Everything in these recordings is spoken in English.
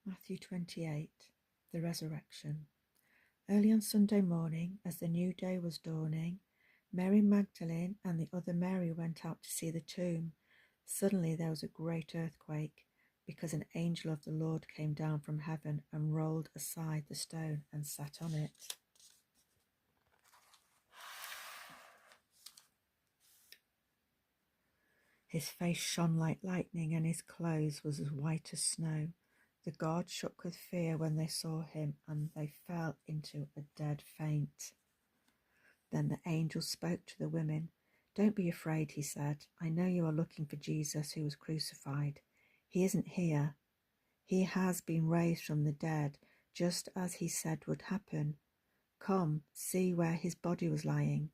Matthew 28, the resurrection. Early on Sunday morning, as the new day was dawning, Mary Magdalene and the other Mary went out to see the tomb. Suddenly there was a great earthquake, because an angel of the Lord came down from heaven and rolled aside the stone and sat on it. His face shone like lightning, and his clothes was as white as snow. The guards shook with fear when they saw him, and they fell into a dead faint. Then the angel spoke to the women. "Don't be afraid," he said. "I know you are looking for Jesus who was crucified. He isn't here. He has been raised from the dead, just as he said would happen. Come, see where his body was lying.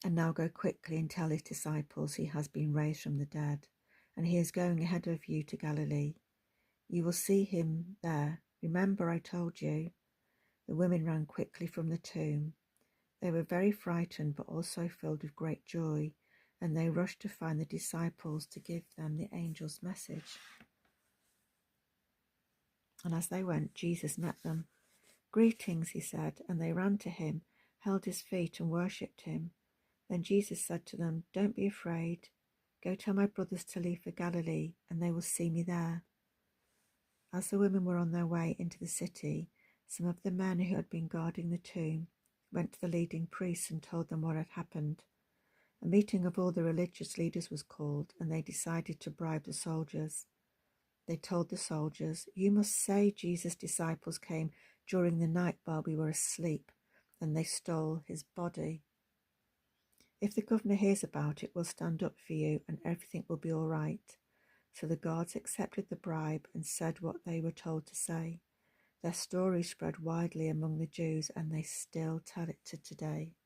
And now go quickly and tell his disciples he has been raised from the dead, and he is going ahead of you to Galilee. You will see him there. Remember, I told you." The women ran quickly from the tomb. They were very frightened, but also filled with great joy, and they rushed to find the disciples to give them the angel's message. And as they went, Jesus met them. "Greetings," he said, and they ran to him, held his feet, and worshipped him. Then Jesus said to them, "Don't be afraid. Go tell my brothers to leave for Galilee, and they will see me there." As the women were on their way into the city, some of the men who had been guarding the tomb went to the leading priests and told them what had happened. A meeting of all the religious leaders was called, and they decided to bribe the soldiers. They told the soldiers, "You must say Jesus' disciples came during the night while we were asleep, and they stole his body. If the governor hears about it, we'll stand up for you, and everything will be all right." So the guards accepted the bribe and said what they were told to say. Their story spread widely among the Jews, and they still tell it to today.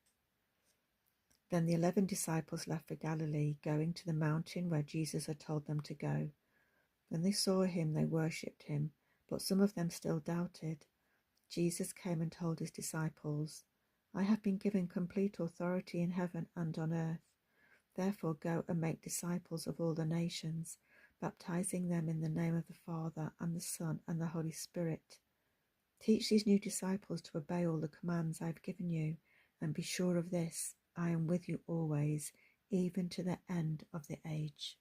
Then the 11 disciples left for Galilee, going to the mountain where Jesus had told them to go. When they saw him, they worshipped him, but some of them still doubted. Jesus came and told his disciples, "I have been given complete authority in heaven and on earth. Therefore go and make disciples of all the nations, baptizing them in the name of the Father and the Son and the Holy Spirit. Teach these new disciples to obey all the commands I have given you, and be sure of this, I am with you always, even to the end of the age."